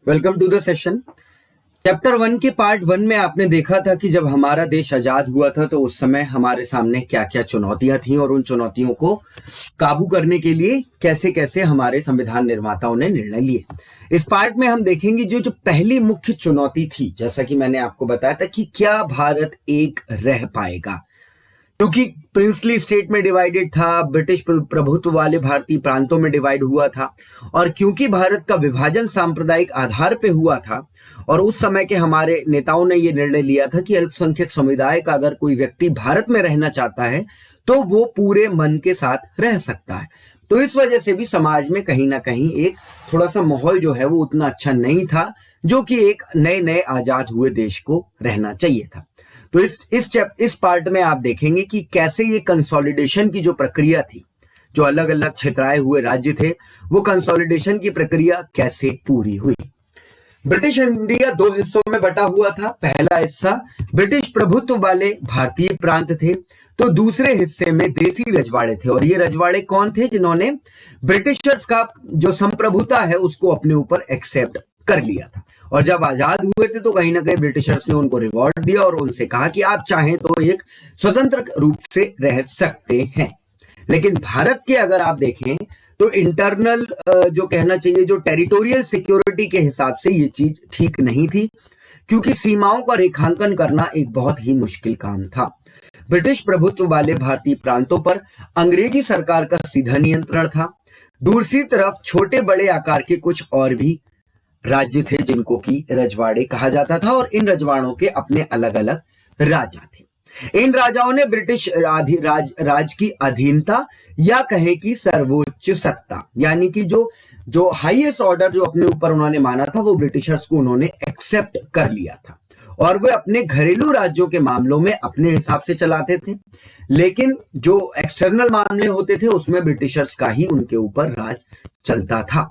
Welcome to the session. Chapter 1 के part 1 में आपने देखा था कि जब हमारा देश आजाद हुआ था तो उस समय हमारे सामने क्या क्या चुनौतियां थी और उन चुनौतियों को काबू करने के लिए कैसे कैसे हमारे संविधान निर्माताओं ने निर्णय लिए। इस पार्ट में हम देखेंगे जो पहली मुख्य चुनौती थी, जैसा कि मैंने आपको बताया था कि क्या भारत एक रह पाएगा, क्योंकि प्रिंसली स्टेट में डिवाइडेड था, ब्रिटिश प्रभुत्व वाले भारतीय प्रांतों में डिवाइड हुआ था, और क्योंकि भारत का विभाजन सांप्रदायिक आधार पे हुआ था और उस समय के हमारे नेताओं ने यह निर्णय लिया था कि अल्पसंख्यक समुदाय का अगर कोई व्यक्ति भारत में रहना चाहता है तो वो पूरे मन के साथ रह सकता है। तो इस वजह से भी समाज में कहीं ना कहीं एक थोड़ा सा माहौल जो है वो उतना अच्छा नहीं था, जो कि एक नए नए आजाद हुए देश को रहना चाहिए था। तो इस पार्ट में आप देखेंगे कि कैसे ये कंसोलिडेशन की जो प्रक्रिया थी, जो अलग अलग क्षेत्राए हुए राज्य थे, वो कंसोलिडेशन की प्रक्रिया कैसे पूरी हुई। ब्रिटिश इंडिया दो हिस्सों में बटा हुआ था। पहला हिस्सा ब्रिटिश प्रभुत्व वाले भारतीय प्रांत थे, तो दूसरे हिस्से में देसी रजवाड़े थे। और ये रजवाड़े कौन थे? जिन्होंने ब्रिटिशर्स का जो संप्रभुता है उसको अपने ऊपर एक्सेप्ट कर लिया था। और जब आजाद हुए थे तो कहीं ना कहीं ब्रिटिशर्स ने उनको रिवॉर्ड दिया और उनसे कहा कि आप चाहें तो एक स्वतंत्र रूप से रह सकते हैं। लेकिन भारत के अगर आप देखें तो इंटरनल जो कहना चाहिए, जो टेरिटोरियल सिक्योरिटी के हिसाब से ये चीज ठीक नहीं थी, क्योंकि सीमाओं का रेखांकन करना एक बहुत ही मुश्किल काम था। ब्रिटिश प्रभुत्व वाले भारतीय प्रांतों पर अंग्रेजी सरकार का सीधा नियंत्रण था। दूसरी तरफ छोटे बड़े आकार के कुछ और भी राज्य थे जिनको की रजवाड़े कहा जाता था, और इन रजवाड़ों के अपने अलग अलग राजा थे। इन राजाओं ने ब्रिटिश राज की अधीनता या कहे कि सर्वोच्च सत्ता, यानी कि जो हाईएस्ट ऑर्डर जो अपने ऊपर उन्होंने माना था, वो ब्रिटिशर्स को उन्होंने एक्सेप्ट कर लिया था। और वे अपने घरेलू राज्यों के मामलों में अपने हिसाब से चलाते थे, लेकिन जो एक्सटर्नल मामले होते थे उसमें ब्रिटिशर्स का ही उनके ऊपर राज चलता था।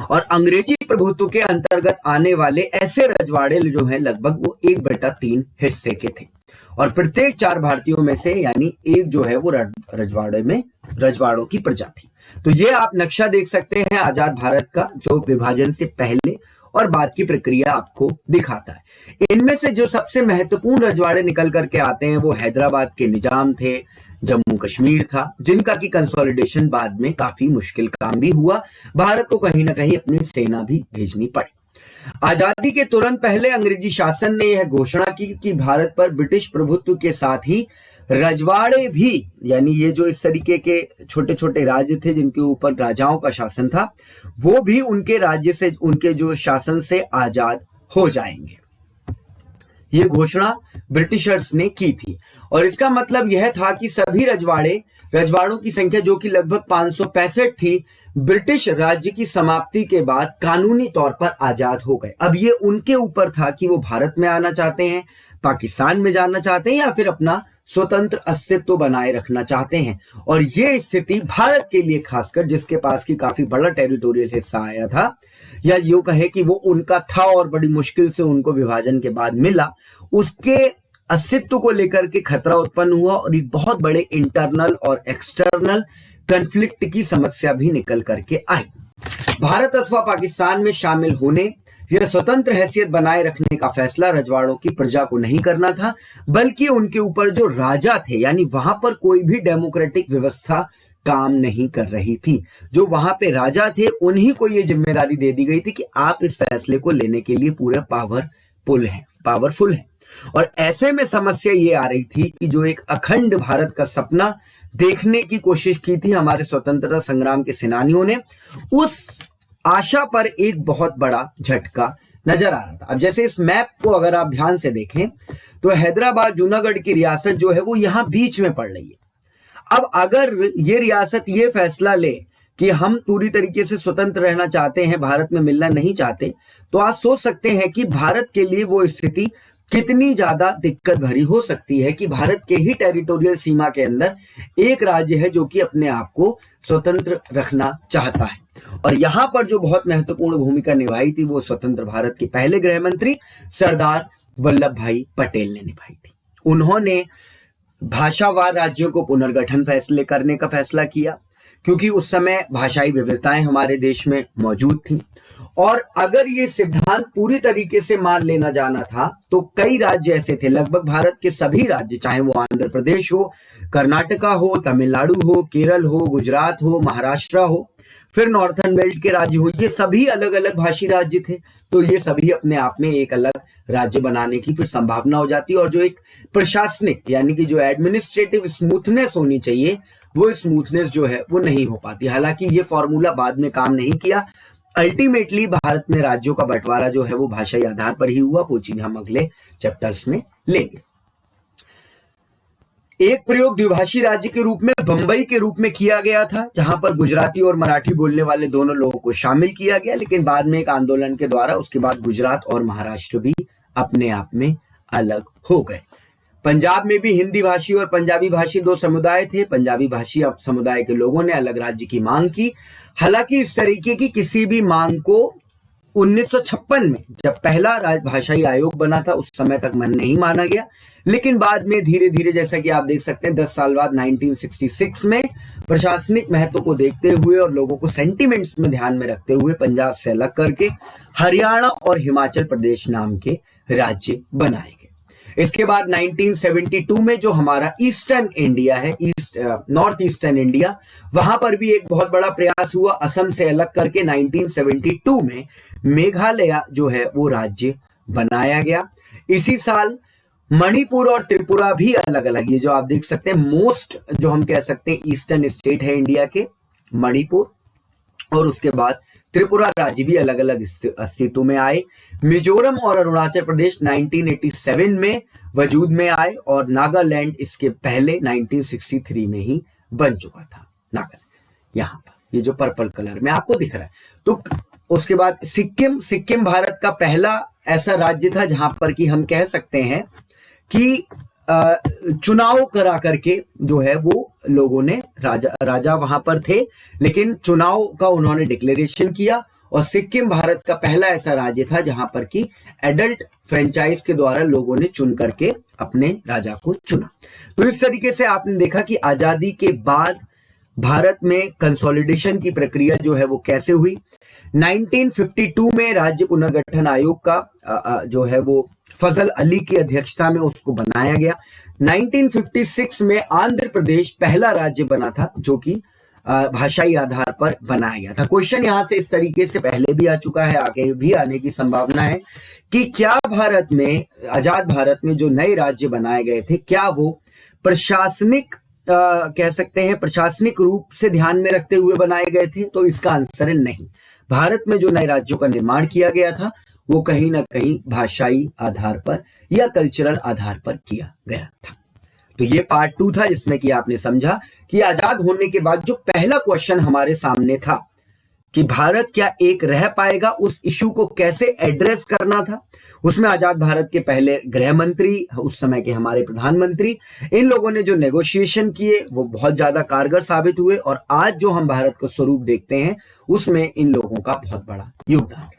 और अंग्रेजी प्रभुत्व के अंतर्गत आने वाले ऐसे रजवाड़े जो हैं लगभग वो 1/3 हिस्से के थे, और प्रत्येक 4 भारतीयों में से यानी एक जो है वो रजवाड़ों की प्रजाति। तो ये आप नक्शा देख सकते हैं आजाद भारत का, जो विभाजन से पहले और बाद की प्रक्रिया आपको दिखाता है। इनमें से जो सबसे महत्वपूर्ण रजवाड़े निकल करके आते हैं वो हैदराबाद के निजाम थे, जम्मू कश्मीर था, जिनका की कंसोलिडेशन बाद में काफी मुश्किल काम भी हुआ। भारत को कहीं ना कहीं अपनी सेना भी भेजनी पड़ी। आजादी के तुरंत पहले अंग्रेजी शासन ने यह घोषणा की कि भारत पर ब्रिटिश प्रभुत्व के साथ ही रजवाड़े भी, यानी ये जो इस तरीके के छोटे छोटे राज्य थे जिनके ऊपर राजाओं का शासन था, वो भी उनके राज्य से, उनके जो शासन से आजाद हो जाएंगे। ये घोषणा ब्रिटिशर्स ने की थी, और इसका मतलब यह था कि सभी रजवाड़ों की संख्या जो कि लगभग 565 थी, ब्रिटिश राज्य की समाप्ति के बाद कानूनी तौर पर आजाद हो गए। अब ये उनके ऊपर था कि वो भारत में आना चाहते हैं, पाकिस्तान में जाना चाहते हैं, या फिर अपना स्वतंत्र अस्तित्व बनाए रखना चाहते हैं। और ये स्थिति भारत के लिए खासकर, जिसके पास की काफी बड़ा टेरिटोरियल हिस्सा आया था, या यूं कहे कि वो उनका था और बड़ी मुश्किल से उनको विभाजन के बाद मिला, उसके अस्तित्व को लेकर के खतरा उत्पन्न हुआ, और एक बहुत बड़े इंटरनल और एक्सटर्नल कन्फ्लिक्ट की समस्या भी निकल करके आई। भारत अथवा पाकिस्तान में शामिल होने या स्वतंत्र हैसियत बनाए रखने का फैसला रजवाड़ों की प्रजा को नहीं करना था, बल्कि उनके ऊपर जो राजा थे, यानी वहां पर कोई भी डेमोक्रेटिक व्यवस्था काम नहीं कर रही थी। जो वहां पे राजा थे उन्हीं को ये जिम्मेदारी दे दी गई थी कि आप इस फैसले को लेने के लिए पूरा पावरफुल हैं। और ऐसे में समस्या ये आ रही थी कि जो एक अखंड भारत का सपना देखने की कोशिश की थी हमारे स्वतंत्रता संग्राम के सेनानियों ने, उस आशा पर एक बहुत बड़ा झटका नजर आ रहा था। अब जैसे इस मैप को अगर आप ध्यान से देखें तो हैदराबाद जूनागढ़ की रियासत जो है वो यहां बीच में पड़ रही है। अब अगर ये रियासत ये फैसला ले कि हम पूरी तरीके से स्वतंत्र रहना चाहते हैं, भारत में मिलना नहीं चाहते, तो आप सोच सकते हैं कि भारत के लिए वो स्थिति कितनी ज्यादा दिक्कत भरी हो सकती है कि भारत के ही टेरिटोरियल सीमा के अंदर एक राज्य है जो कि अपने आप को स्वतंत्र रखना चाहता है। और यहां पर जो बहुत महत्वपूर्ण भूमिका निभाई थी वो स्वतंत्र भारत के पहले गृह मंत्री सरदार वल्लभ भाई पटेल ने निभाई थी। उन्होंने भाषावार राज्यों को पुनर्गठन फैसले करने का फैसला किया, क्योंकि उस समय भाषाई विविधताएं हमारे देश में मौजूद थी। और अगर ये सिद्धांत पूरी तरीके से मान लेना जाना था तो कई राज्य ऐसे थे, लगभग भारत के सभी राज्य, चाहे वो आंध्र प्रदेश हो, कर्नाटका हो, तमिलनाडु हो, केरल हो, गुजरात हो, महाराष्ट्र हो, फिर नॉर्थर्न बेल्ट के राज्य हो, ये सभी अलग अलग भाषी राज्य थे। तो ये सभी अपने आप में एक अलग राज्य बनाने की फिर संभावना हो जाती है, और जो एक प्रशासनिक यानी कि जो एडमिनिस्ट्रेटिव स्मूथनेस होनी चाहिए वो स्मूथनेस जो है वो नहीं हो पाती। हालांकि ये फॉर्मूला बाद में काम नहीं किया। अल्टीमेटली भारत में राज्यों का बंटवारा जो है वो भाषाई आधार पर ही हुआ। वो चीज हम अगले चैप्टर्स में लेंगे। एक प्रयोग द्विभाषी राज्य के रूप में बंबई के रूप में किया गया था, जहां पर गुजराती और मराठी बोलने वाले दोनों लोगों को शामिल किया गया, लेकिन बाद में एक आंदोलन के द्वारा उसके बाद गुजरात और महाराष्ट्र भी अपने आप में अलग हो गए। पंजाब में भी हिंदी भाषी और पंजाबी भाषी दो समुदाय थे। पंजाबी भाषी समुदाय के लोगों ने अलग राज्य की मांग की। हालांकि इस तरीके की किसी भी मांग को 1956 में जब पहला भाषाई आयोग बना था उस समय तक मन नहीं माना गया, लेकिन बाद में धीरे धीरे, जैसा कि आप देख सकते हैं, 10 साल बाद 1966 में प्रशासनिक महत्व को देखते हुए और लोगों को सेंटिमेंट्स में ध्यान में रखते हुए पंजाब से अलग करके हरियाणा और हिमाचल प्रदेश नाम के राज्य बनाए गए। इसके बाद 1972 में जो हमारा ईस्टर्न इंडिया है, नॉर्थ ईस्टर्न इंडिया, वहां पर भी एक बहुत बड़ा प्रयास हुआ असम से अलग करके। 1972 में मेघालय जो है वो राज्य बनाया गया। इसी साल मणिपुर और त्रिपुरा भी अलग अलग, ये जो आप देख सकते हैं मोस्ट जो हम कह सकते हैं ईस्टर्न स्टेट है इंडिया के, मणिपुर, और उसके बाद त्रिपुरा राज्य भी अलग अलग अस्तित्व में आए। मिजोरम और अरुणाचल प्रदेश 1987 में वजूद में आए, और नागालैंड इसके पहले 1963 में ही बन चुका था। नागालैंड यहाँ पर ये जो पर्पल कलर में आपको दिख रहा है। तो उसके बाद सिक्किम भारत का पहला ऐसा राज्य था जहां पर कि हम कह सकते हैं कि चुनाव करा करके जो है वो लोगों ने राजा वहां पर थे, लेकिन चुनाव का उन्होंने डिक्लेरेशन किया, और सिक्किम भारत का पहला ऐसा राज्य था जहां पर कि एडल्ट फ्रेंचाइज के द्वारा लोगों ने चुन करके अपने राजा को चुना। तो इस तरीके से आपने देखा कि आजादी के बाद भारत में कंसोलिडेशन की प्रक्रिया जो है वो कैसे हुई। 1952 में राज्य पुनर्गठन आयोग का जो है वो फजल अली की अध्यक्षता में उसको बनाया गया। 1956 में आंध्र प्रदेश पहला राज्य बना था जो कि भाषाई आधार पर बनाया गया था। क्वेश्चन यहां से इस तरीके से पहले भी आ चुका है, आगे भी आने की संभावना है कि क्या भारत में, आजाद भारत में जो नए राज्य बनाए गए थे, क्या वो प्रशासनिक कह सकते हैं प्रशासनिक रूप से ध्यान में रखते हुए बनाए गए थे? तो इसका आंसर है नहीं। भारत में जो नए राज्यों का निर्माण किया गया था वो कहीं ना कहीं भाषाई आधार पर या कल्चरल आधार पर किया गया था। तो ये पार्ट 2 था जिसमें कि आपने समझा कि आजाद होने के बाद जो पहला क्वेश्चन हमारे सामने था कि भारत क्या एक रह पाएगा, उस इशू को कैसे एड्रेस करना था। उसमें आजाद भारत के पहले गृह मंत्री, उस समय के हमारे प्रधानमंत्री, इन लोगों ने जो नेगोशिएशन किए वो बहुत ज्यादा कारगर साबित हुए, और आज जो हम भारत का स्वरूप देखते हैं उसमें इन लोगों का बहुत बड़ा योगदान रहा।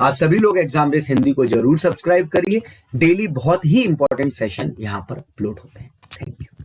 आप सभी लोग एग्जाम रेस हिंदी को जरूर सब्सक्राइब करिए। डेली बहुत ही इंपॉर्टेंट सेशन यहां पर अपलोड होते हैं। Thank you.